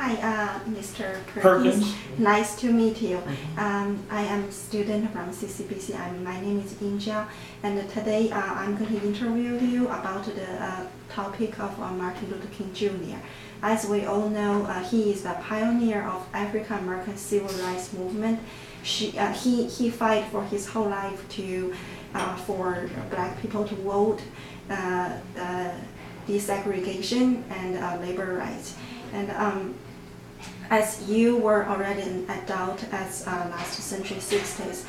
Hi, Mr. Perkins. Perkins. Nice to meet you. I am a student from CCBC. My name is Inja, and today I'm going to interview you about the topic of Martin Luther King Jr. As we all know, he is the pioneer of African American civil rights movement. He fight for his whole life to for black people to vote, desegregation, and labor rights. And as you were already an adult as last century 60s,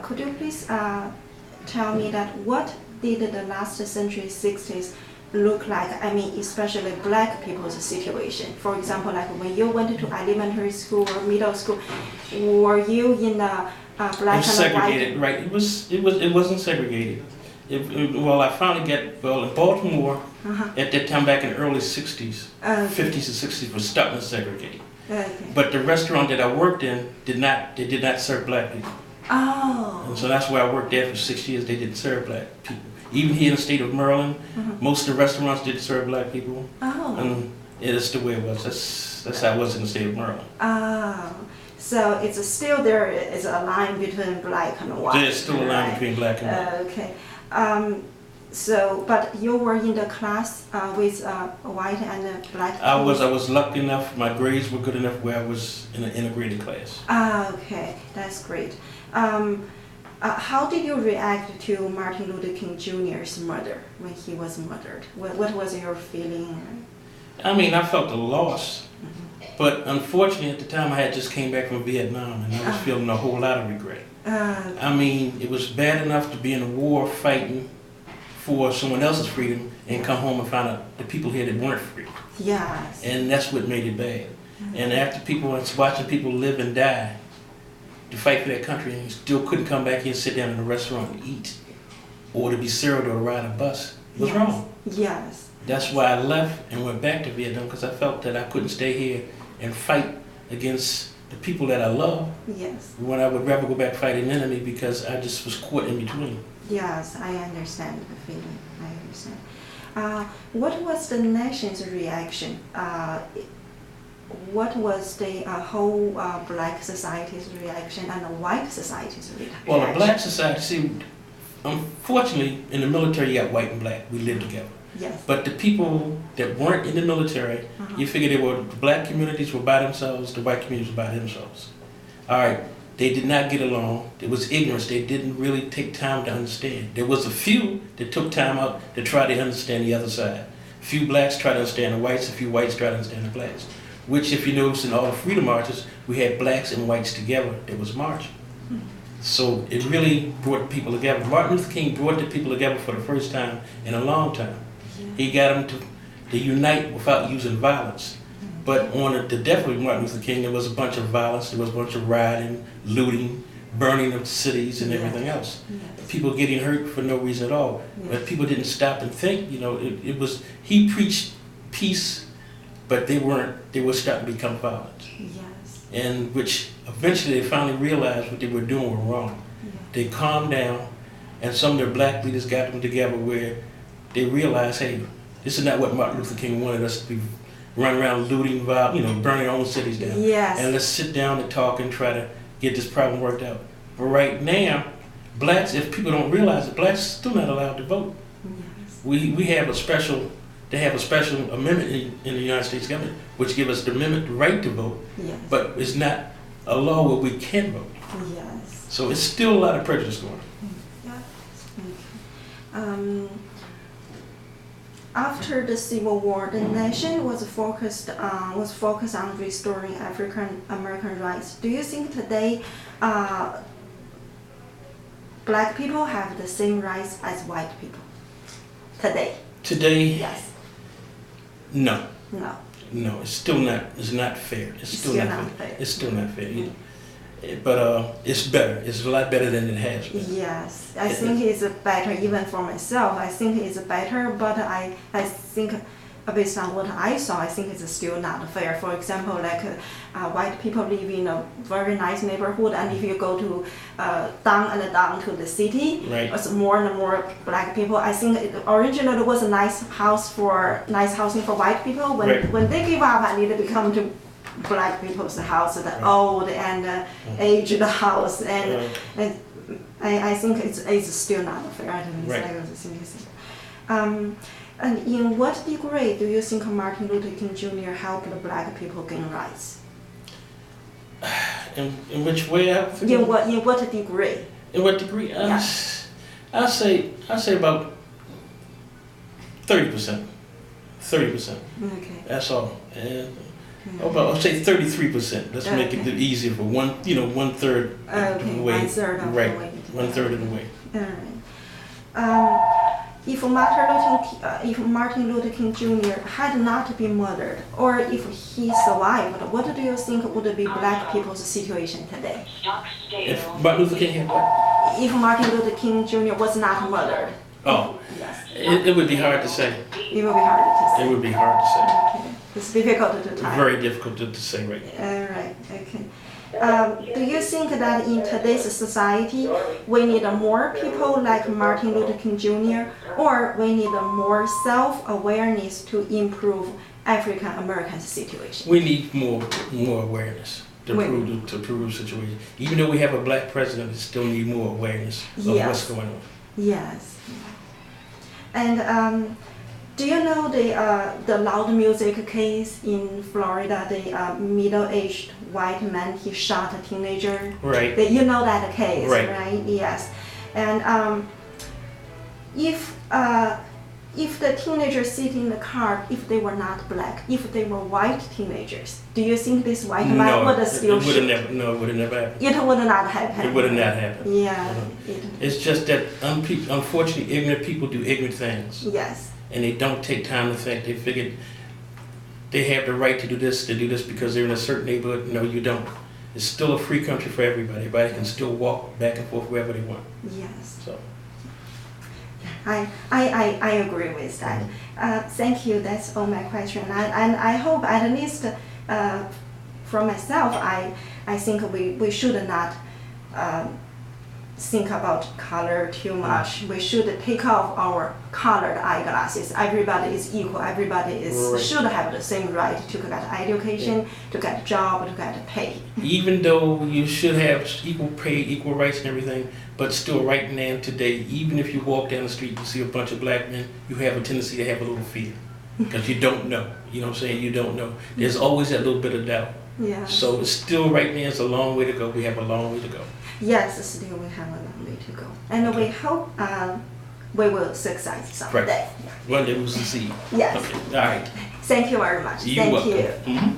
could you please tell me that what did the last century 60s look like? I mean, especially black people's situation. For example, like when you went to elementary school or middle school, were you in a black and segregated, white? right? It wasn't segregated. Well, I finally got, in Baltimore, at that time back in the early 60s, 50s and 60s, was starting to segregate. Okay. But the restaurant that I worked in did not serve black people. Oh. And so that's where I worked there for 6 years. They didn't serve black people. Even here in the state of Maryland, most of the restaurants didn't serve black people. Oh. And it's the way it was. That's how it was in the state of Maryland. Oh. So it's still there is a line between black and white. There's still a line right? between black and white. Okay. So, but you were in the class with white and black people? I was lucky enough, my grades were good enough where I was in an integrated class. Okay, that's great. How did you react to Martin Luther King Jr.'s murder when he was murdered? What was your feeling? I mean, I felt a loss, but unfortunately at the time I had just came back from Vietnam and I was feeling a whole lot of regret. I mean, it was bad enough to be in a war fighting for someone else's freedom and come home and find out the people here that weren't free. Yes. And that's what made it bad. And after watching people live and die to fight for their country, and you still couldn't come back here and sit down in a restaurant and eat, or to be served or to ride a bus, it was wrong. Yes. That's why I left and went back to Vietnam, because I felt that I couldn't stay here and fight against the people that I love. Yes. When I would rather go back fight an enemy, because I just was caught in between. Yes, I understand the feeling. I understand. What was the nation's reaction? What was the whole black society's reaction and the white society's reaction? Well, the black society, see, unfortunately, in the military, you got white and black. We lived together. Yes. But the people that weren't in the military, you figure the black communities were by themselves, the white communities were by themselves. All right, they did not get along. It was ignorance. They didn't really take time to understand. There was a few that took time out to try to understand the other side. A few blacks tried to understand the whites, a few whites tried to understand the blacks. Which, if you notice in all the freedom marches, we had blacks and whites together that was marching. So it really brought people together. Martin Luther King brought the people together for the first time in a long time. He got them to unite without using violence. But on the death of Martin Luther King, there was a bunch of violence, there was a bunch of rioting, looting, burning of cities and everything else. People getting hurt for no reason at all. But people didn't stop and think, he preached peace, but they were starting to become violent. Yes. And which eventually they finally realized what they were doing were wrong. They calmed down, and some of their black leaders got them together where they realized, hey, this is not what Martin Luther King wanted us to be running around looting, burning our own cities down. Yes. And let's sit down and talk and try to get this problem worked out. But right now, blacks, if people don't realize it, blacks are still not allowed to vote. Yes. We have a special, they have a special amendment in the United States government, which gives us the amendment the right to vote, Yes. but it's not a law where we can vote. Yes. So it's still a lot of prejudice going on. Yeah. After the Civil War, the nation was focused on restoring African American rights. Do you think today black people have the same rights as white people? Today? Yes. No. No. No, it's still not. It's not fair. It's still not fair. It's still not fair. But it's better. It's a lot better than it has been. Yes, I think it's better even for myself. I think it's better, but I think based on what I saw, I think it's still not fair. For example, like white people live in a very nice neighborhood, and if you go to down to the city, it's more and more black people. I think originally it was a nice housing for white people. When they give up and it become to black people's house, the old and aged house, and I think it's still not fair. I don't Right. And in what degree do you think Martin Luther King Jr. helped the black people gain rights? In which way? In what degree? In what degree? Yeah. I say about 30%. 30%. Okay. That's all. And I'll say 33%. Let's make it easier for one. 1/3 of the way. 1/3 of the Right. way. 1/3 of the way. All right. If Martin Luther King Jr. had not been murdered, or if he survived, what do you think would be black people's situation today? If Martin Luther King had what? If Martin Luther King Jr. was not murdered. Oh, Yes. it would be hard to say. It would be hard to say. It would be hard to say. Okay. It's difficult to tell. Very difficult to say right now. All right. Okay. Do you think that in today's society we need more people like Martin Luther King Jr. or we need more self-awareness to improve African Americans' situation? We need more awareness to improve the situation. Even though we have a black president, we still need more awareness of what's going on. Yes. And do you know the loud music case in Florida? The middle-aged white man, he shot a teenager. Right. You know that case, Right. right? Yes. And if the teenagers sit in the car, if they were not black, if they were white teenagers, do you think this white man would still shoot? It would have never happened. It would not happen. It would have not happened. Yeah. It's just that unfortunately ignorant people do ignorant things. Yes. And they don't take time to think. They figure they have the right to do this because they're in a certain neighborhood. No, you don't. It's still a free country for everybody. Everybody can still walk back and forth wherever they want. Yes. So. I agree with that. Thank you. That's all my question. And I hope at least for myself, I think we should not think about color too much. We should take off our colored eyeglasses. Everybody is equal. Everybody should have the same right to get education, to get a job, to get pay. Even though you should have equal pay, equal rights and everything, but still right now today, even if you walk down the street and see a bunch of black men, you have a tendency to have a little fear. Because you don't know. You know what I'm saying? You don't know. There's always that little bit of doubt. Yeah. So it's still right now, it's a long way to go. We have a long way to go. Yes, still we have a long way to go. And we hope we will succeed someday. Right. One day we'll succeed. Yes. Okay. All right. Thank you very much. You're Thank welcome. you. Mhm.